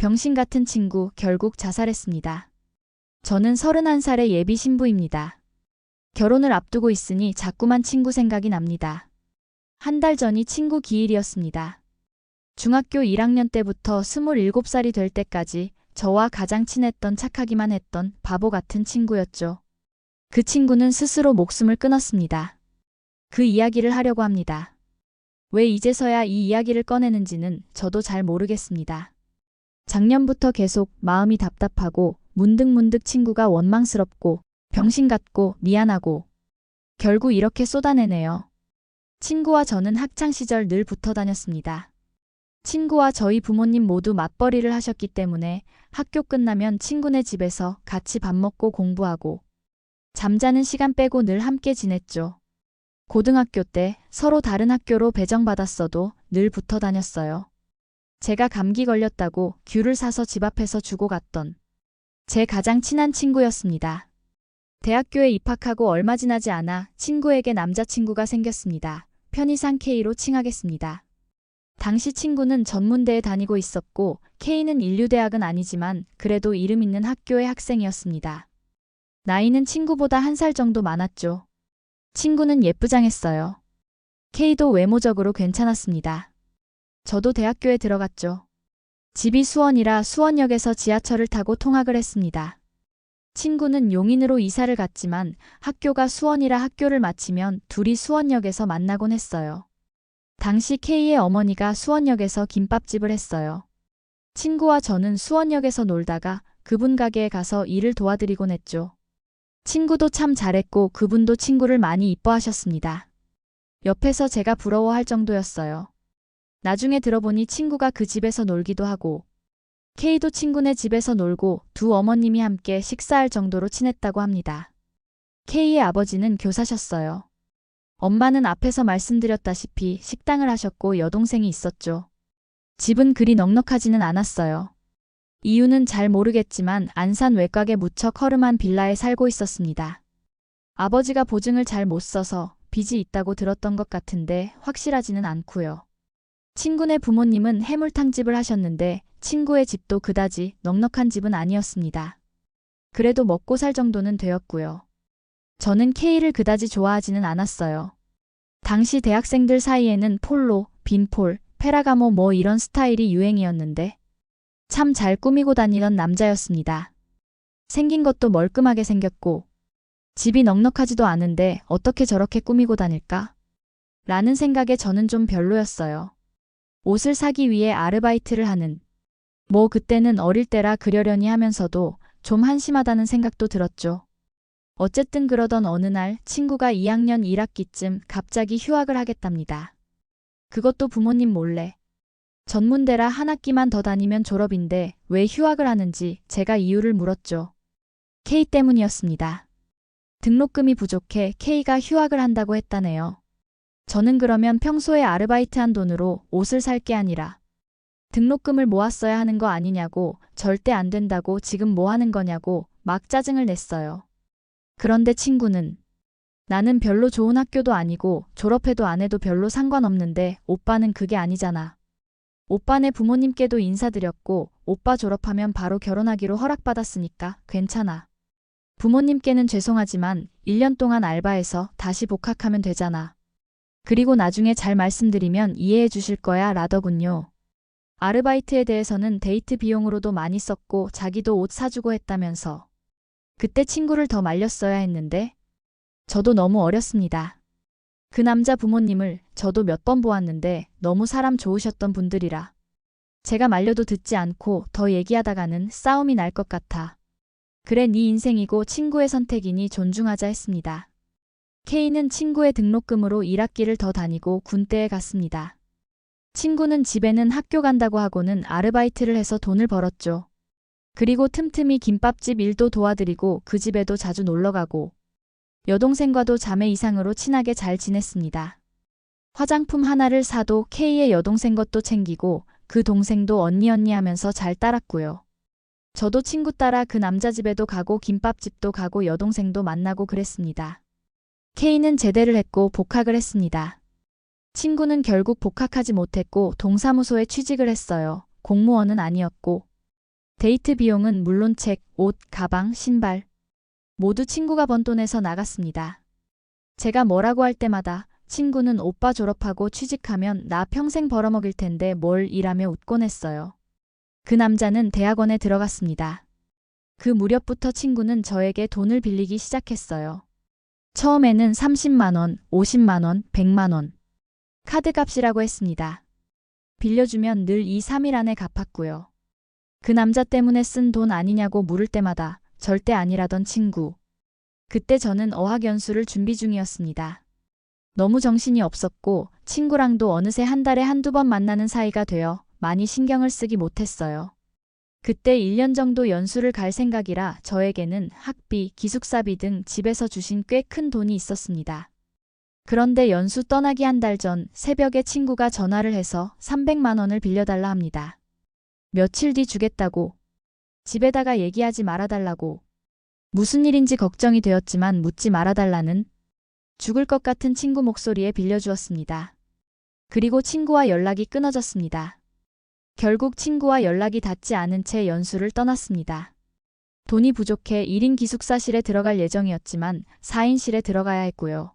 병신 같은 친구 결국 자살했습니다. 저는 31살의 예비 신부입니다. 결혼을 앞두고 있으니 자꾸만 친구 생각이 납니다. 한 달 전이 친구 기일이었습니다. 중학교 1학년 때부터 27살이 될 때까지 저와 가장 친했던 착하기만 했던 바보 같은 친구였죠. 그 친구는 스스로 목숨을 끊었습니다. 그 이야기를 하려고 합니다. 왜 이제서야 이 이야기를 꺼내는지는 저도 잘 모르겠습니다. 작년부터 계속 마음이 답답하고 문득문득 친구가 원망스럽고 병신 같고 미안하고 결국 이렇게 쏟아내네요. 친구와 저는 학창시절 늘 붙어 다녔습니다. 친구와 저희 부모님 모두 맞벌이를 하셨기 때문에 학교 끝나면 친구네 집에서 같이 밥 먹고 공부하고 잠자는 시간 빼고 늘 함께 지냈죠. 고등학교 때 서로 다른 학교로 배정받았어도 늘 붙어 다녔어요. 제가 감기 걸렸다고 귤을 사서 집 앞에서 주고 갔던 제 가장 친한 친구였습니다. 대학교에 입학하고 얼마 지나지 않아 친구에게 남자친구가 생겼습니다. 편의상 K로 칭하겠습니다. 당시 친구는 전문대에 다니고 있었고 K는 인류대학은 아니지만 그래도 이름 있는 학교의 학생이었습니다. 나이는 친구보다 1살 정도 많았죠. 친구는 예쁘장했어요. K도 외모적으로 괜찮았습니다. 저도 대학교에 들어갔죠. 집이 수원이라 수원역에서 지하철을 타고 통학을 했습니다. 친구는 용인으로 이사를 갔지만 학교가 수원이라 학교를 마치면 둘이 수원역에서 만나곤 했어요. 당시 K의 어머니가 수원역에서 김밥집을 했어요. 친구와 저는 수원역에서 놀다가 그분 가게에 가서 일을 도와드리곤 했죠. 친구도 참 잘했고 그분도 친구를 많이 이뻐하셨습니다. 옆에서 제가 부러워할 정도였어요. 나중에 들어보니 친구가 그 집에서 놀기도 하고 K도 친구네 집에서 놀고 두 어머님이 함께 식사할 정도로 친했다고 합니다. K의 아버지는 교사셨어요. 엄마는 앞에서 말씀드렸다시피 식당을 하셨고 여동생이 있었죠. 집은 그리 넉넉하지는 않았어요. 이유는 잘 모르겠지만 안산 외곽의 무척 허름한 빌라에 살고 있었습니다. 아버지가 보증을 잘 못 써서 빚이 있다고 들었던 것 같은데 확실하지는 않고요. 친구네 부모님은 해물탕집을 하셨는데 친구의 집도 그다지 넉넉한 집은 아니었습니다. 그래도 먹고 살 정도는 되었고요. 저는 K를 그다지 좋아하지는 않았어요. 당시 대학생들 사이에는 폴로, 빈폴, 페라가모 뭐 이런 스타일이 유행이었는데 참 잘 꾸미고 다니던 남자였습니다. 생긴 것도 멀끔하게 생겼고 집이 넉넉하지도 않은데 어떻게 저렇게 꾸미고 다닐까? 라는 생각에 저는 좀 별로였어요. 옷을 사기 위해 아르바이트를 하는 뭐 그때는 어릴 때라 그러려니 하면서도 좀 한심하다는 생각도 들었죠. 어쨌든 그러던 어느 날 친구가 2학년 1학기쯤 갑자기 휴학을 하겠답니다. 그것도 부모님 몰래. 전문대라 한 학기만 더 다니면 졸업인데 왜 휴학을 하는지 제가 이유를 물었죠. K 때문이었습니다. 등록금이 부족해 K가 휴학을 한다고 했다네요. 저는 그러면 평소에 아르바이트한 돈으로 옷을 살 게 아니라 등록금을 모았어야 하는 거 아니냐고 절대 안 된다고 지금 뭐 하는 거냐고 막 짜증을 냈어요. 그런데 친구는 나는 별로 좋은 학교도 아니고 졸업해도 안 해도 별로 상관없는데 오빠는 그게 아니잖아. 오빠네 부모님께도 인사드렸고 오빠 졸업하면 바로 결혼하기로 허락받았으니까 괜찮아. 부모님께는 죄송하지만 1년 동안 알바해서 다시 복학하면 되잖아. 그리고 나중에 잘 말씀드리면 이해해 주실 거야 라더군요. 아르바이트에 대해서는 데이트 비용으로도 많이 썼고 자기도 옷 사주고 했다면서. 그때 친구를 더 말렸어야 했는데 저도 너무 어렸습니다. 그 남자 부모님을 저도 몇 번 보았는데 너무 사람 좋으셨던 분들이라 제가 말려도 듣지 않고 더 얘기하다가는 싸움이 날 것 같아. 그래 네 인생이고 친구의 선택이니 존중하자 했습니다. K는 친구의 등록금으로 1학기를 더 다니고 군대에 갔습니다. 친구는 집에는 학교 간다고 하고는 아르바이트를 해서 돈을 벌었죠. 그리고 틈틈이 김밥집 일도 도와드리고 그 집에도 자주 놀러가고 여동생과도 자매 이상으로 친하게 잘 지냈습니다. 화장품 하나를 사도 K의 여동생 것도 챙기고 그 동생도 언니 하면서 잘 따랐고요. 저도 친구 따라 그 남자 집에도 가고 김밥집도 가고 여동생도 만나고 그랬습니다. K는 제대를 했고 복학을 했습니다. 친구는 결국 복학하지 못했고 동사무소에 취직을 했어요. 공무원은 아니었고 데이트 비용은 물론 책, 옷, 가방, 신발 모두 친구가 번 돈에서 나갔습니다. 제가 뭐라고 할 때마다 친구는 오빠 졸업하고 취직하면 나 평생 벌어먹일 텐데 뭘 일하며 웃곤 했어요. 그 남자는 대학원에 들어갔습니다. 그 무렵부터 친구는 저에게 돈을 빌리기 시작했어요. 처음에는 30만 원, 50만 원, 100만 원. 카드값이라고 했습니다. 빌려주면 늘 2, 3일 안에 갚았고요. 그 남자 때문에 쓴 돈 아니냐고 물을 때마다 절대 아니라던 친구. 그때 저는 어학연수를 준비 중이었습니다. 너무 정신이 없었고 친구랑도 어느새 한 달에 한두 번 만나는 사이가 되어 많이 신경을 쓰기 못했어요. 그때 1년 정도 연수를 갈 생각이라 저에게는 학비, 기숙사비 등 집에서 주신 꽤 큰 돈이 있었습니다. 그런데 연수 떠나기 한 달 전 새벽에 친구가 전화를 해서 300만 원을 빌려달라 합니다. 며칠 뒤 주겠다고. 집에다가 얘기하지 말아달라고. 무슨 일인지 걱정이 되었지만 묻지 말아달라는 죽을 것 같은 친구 목소리에 빌려주었습니다. 그리고 친구와 연락이 끊어졌습니다. 결국 친구와 연락이 닿지 않은 채 연수를 떠났습니다. 돈이 부족해 1인 기숙사실에 들어갈 예정이었지만 4인실에 들어가야 했고요.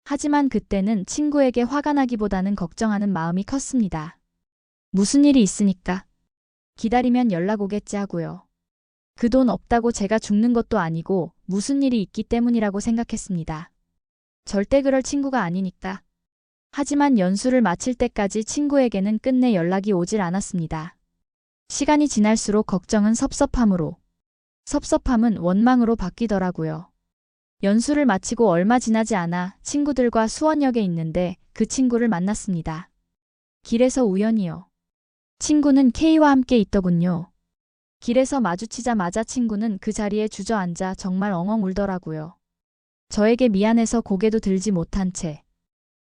하지만 그때는 친구에게 화가 나기보다는 걱정하는 마음이 컸습니다. 무슨 일이 있으니까 기다리면 연락 오겠지 하고요. 그 돈 없다고 제가 죽는 것도 아니고 무슨 일이 있기 때문이라고 생각했습니다. 절대 그럴 친구가 아니니까. 하지만 연수를 마칠 때까지 친구에게는 끝내 연락이 오질 않았습니다. 시간이 지날수록 걱정은 섭섭함으로, 섭섭함은 원망으로 바뀌더라고요. 연수를 마치고 얼마 지나지 않아 친구들과 수원역에 있는데 그 친구를 만났습니다. 길에서 우연히요. 친구는 K와 함께 있더군요. 길에서 마주치자마자 친구는 그 자리에 주저앉아 정말 엉엉 울더라고요. 저에게 미안해서 고개도 들지 못한 채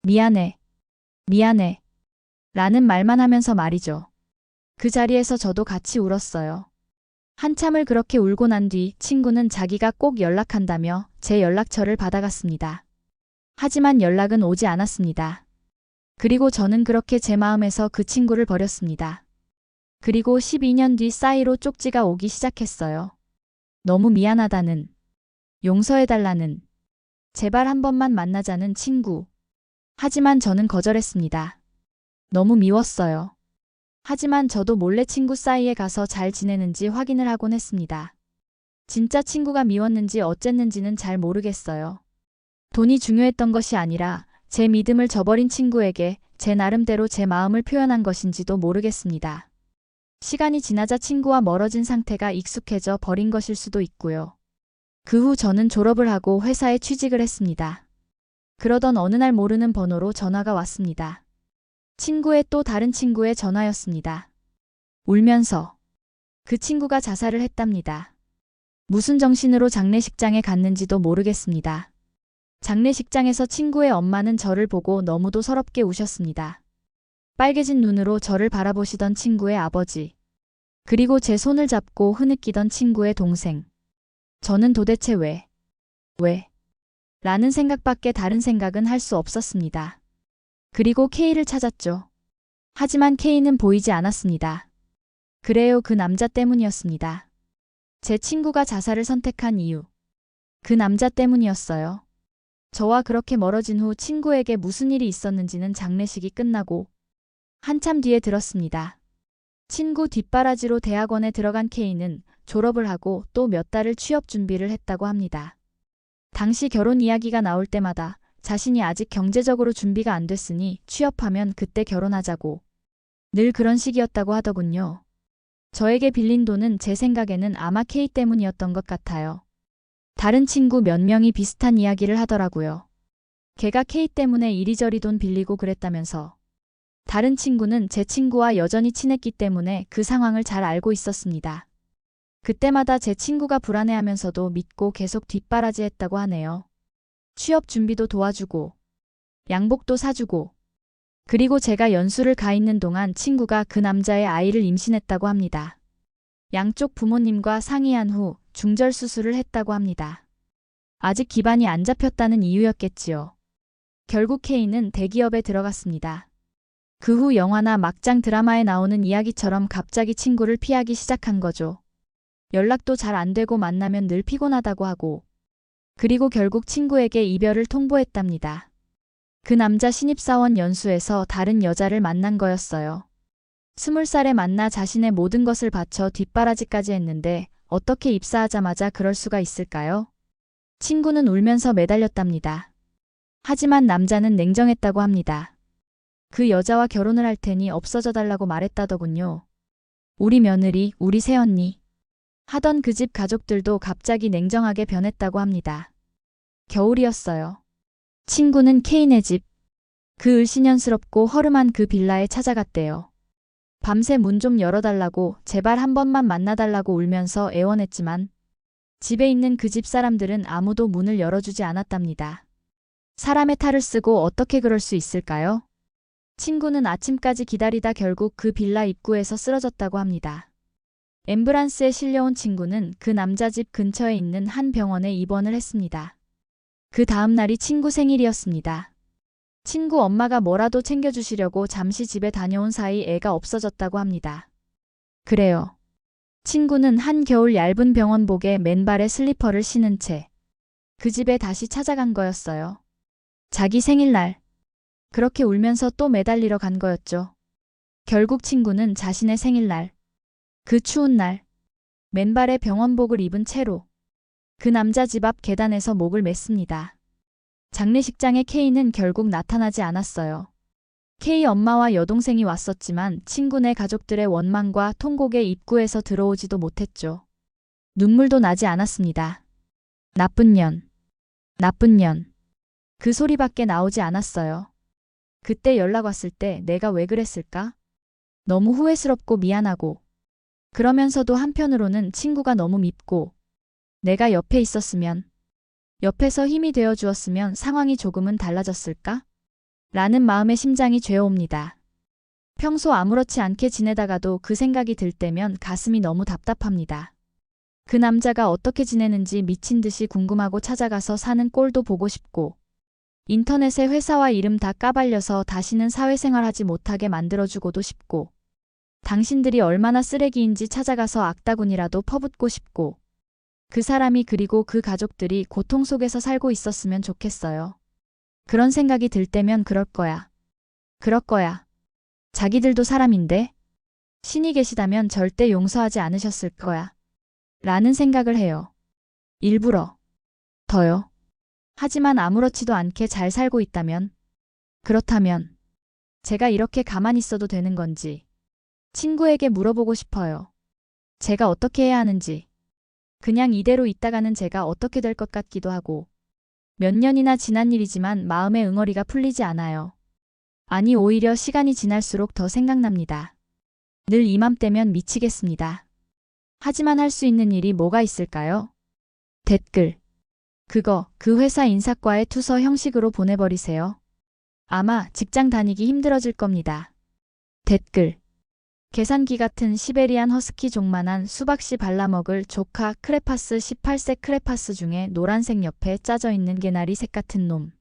미안해, 미안해 라는 말만 하면서 말이죠. 그 자리에서 저도 같이 울었어요. 한참을 그렇게 울고 난 뒤 친구는 자기가 꼭 연락한다며 제 연락처를 받아갔습니다. 하지만 연락은 오지 않았습니다. 그리고 저는 그렇게 제 마음에서 그 친구를 버렸습니다. 그리고 12년 뒤 싸이로 쪽지가 오기 시작했어요. 너무 미안하다는, 용서해달라는, 제발 한 번만 만나자는 친구. 하지만 저는 거절했습니다. 너무 미웠어요. 하지만 저도 몰래 친구 싸이에 가서 잘 지내는지 확인을 하곤 했습니다. 진짜 친구가 미웠는지 어쨌는지는 잘 모르겠어요. 돈이 중요했던 것이 아니라 제 믿음을 저버린 친구에게 제 나름대로 제 마음을 표현한 것인지도 모르겠습니다. 시간이 지나자 친구와 멀어진 상태가 익숙해져 버린 것일 수도 있고요. 그 후 저는 졸업을 하고 회사에 취직을 했습니다. 그러던 어느 날 모르는 번호로 전화가 왔습니다. 친구의 또 다른 친구의 전화였습니다. 울면서 그 친구가 자살을 했답니다. 무슨 정신으로 장례식장에 갔는지도 모르겠습니다. 장례식장에서 친구의 엄마는 저를 보고 너무도 서럽게 우셨습니다. 빨개진 눈으로 저를 바라보시던 친구의 아버지, 그리고 제 손을 잡고 흐느끼던 친구의 동생. 저는 도대체 왜? 라는 생각밖에 다른 생각은 할 수 없었습니다. 그리고 K를 찾았죠. 하지만 K는 보이지 않았습니다. 그래요, 그 남자 때문이었습니다. 제 친구가 자살을 선택한 이유. 그 남자 때문이었어요. 저와 그렇게 멀어진 후 친구에게 무슨 일이 있었는지는 장례식이 끝나고 한참 뒤에 들었습니다. 친구 뒷바라지로 대학원에 들어간 K는 졸업을 하고 또 몇 달을 취업 준비를 했다고 합니다. 당시 결혼 이야기가 나올 때마다 자신이 아직 경제적으로 준비가 안 됐으니 취업하면 그때 결혼하자고 늘 그런 식이었다고 하더군요. 저에게 빌린 돈은 제 생각에는 아마 K 때문이었던 것 같아요. 다른 친구 몇 명이 비슷한 이야기를 하더라고요. 걔가 K 때문에 이리저리 돈 빌리고 그랬다면서. 다른 친구는 제 친구와 여전히 친했기 때문에 그 상황을 잘 알고 있었습니다. 그때마다 제 친구가 불안해하면서도 믿고 계속 뒷바라지했다고 하네요. 취업 준비도 도와주고 양복도 사주고 그리고 제가 연수를 가 있는 동안 친구가 그 남자의 아이를 임신했다고 합니다. 양쪽 부모님과 상의한 후 중절 수술을 했다고 합니다. 아직 기반이 안 잡혔다는 이유였겠지요. 결국 K는 대기업에 들어갔습니다. 그 후 영화나 막장 드라마에 나오는 이야기처럼 갑자기 친구를 피하기 시작한 거죠. 연락도 잘 안 되고 만나면 늘 피곤하다고 하고, 그리고 결국 친구에게 이별을 통보했답니다. 그 남자 신입사원 연수에서 다른 여자를 만난 거였어요. 20살에 만나 자신의 모든 것을 바쳐 뒷바라지까지 했는데 어떻게 입사하자마자 그럴 수가 있을까요? 친구는 울면서 매달렸답니다. 하지만 남자는 냉정했다고 합니다. 그 여자와 결혼을 할 테니 없어져 달라고 말했다더군요. 우리 며느리, 우리 새언니 하던 그 집 가족들도 갑자기 냉정하게 변했다고 합니다. 겨울이었어요. 친구는 케인의 집, 그 을씨년스럽고 허름한 그 빌라에 찾아갔대요. 밤새 문 좀 열어달라고 제발 한 번만 만나달라고 울면서 애원했지만 집에 있는 그 집 사람들은 아무도 문을 열어주지 않았답니다. 사람의 탈을 쓰고 어떻게 그럴 수 있을까요? 친구는 아침까지 기다리다 결국 그 빌라 입구에서 쓰러졌다고 합니다. 앰뷸런스에 실려온 친구는 그 남자 집 근처에 있는 한 병원에 입원을 했습니다. 그 다음 날이 친구 생일이었습니다. 친구 엄마가 뭐라도 챙겨주시려고 잠시 집에 다녀온 사이 애가 없어졌다고 합니다. 그래요. 친구는 한겨울 얇은 병원복에 맨발에 슬리퍼를 신은 채 그 집에 다시 찾아간 거였어요. 자기 생일날. 그렇게 울면서 또 매달리러 간 거였죠. 결국 친구는 자신의 생일날, 그 추운 날, 맨발에 병원복을 입은 채로 그 남자 집 앞 계단에서 목을 맸습니다. 장례식장에 K는 결국 나타나지 않았어요. K 엄마와 여동생이 왔었지만 친구네 가족들의 원망과 통곡에 입구에서 들어오지도 못했죠. 눈물도 나지 않았습니다. 나쁜 년, 나쁜 년. 그 소리밖에 나오지 않았어요. 그때 연락 왔을 때 내가 왜 그랬을까? 너무 후회스럽고 미안하고, 그러면서도 한편으로는 친구가 너무 밉고, 내가 옆에 있었으면, 옆에서 힘이 되어 주었으면 상황이 조금은 달라졌을까? 라는 마음의 심장이 죄어옵니다. 평소 아무렇지 않게 지내다가도 그 생각이 들 때면 가슴이 너무 답답합니다. 그 남자가 어떻게 지내는지 미친 듯이 궁금하고 찾아가서 사는 꼴도 보고 싶고, 인터넷에 회사와 이름 다 까발려서 다시는 사회생활하지 못하게 만들어주고도 싶고, 당신들이 얼마나 쓰레기인지 찾아가서 악다군이라도 퍼붓고 싶고, 그 사람이 그리고 그 가족들이 고통 속에서 살고 있었으면 좋겠어요. 그런 생각이 들 때면 그럴 거야. 그럴 거야. 자기들도 사람인데 신이 계시다면 절대 용서하지 않으셨을 거야. 라는 생각을 해요. 일부러. 더요. 하지만 아무렇지도 않게 잘 살고 있다면, 그렇다면 제가 이렇게 가만히 있어도 되는 건지 친구에게 물어보고 싶어요. 제가 어떻게 해야 하는지. 그냥 이대로 있다가는 제가 어떻게 될 것 같기도 하고, 몇 년이나 지난 일이지만 마음의 응어리가 풀리지 않아요. 아니 오히려 시간이 지날수록 더 생각납니다. 늘 이맘때면 미치겠습니다. 하지만 할 수 있는 일이 뭐가 있을까요? 댓글. 그거 그 회사 인사과에 투서 형식으로 보내버리세요. 아마 직장 다니기 힘들어질 겁니다. 댓글. 계산기 같은 시베리안 허스키 종만한 수박씨 발라먹을 조카 크레파스 18세 크레파스 중에 노란색 옆에 짜져 있는 개나리 색 같은 놈.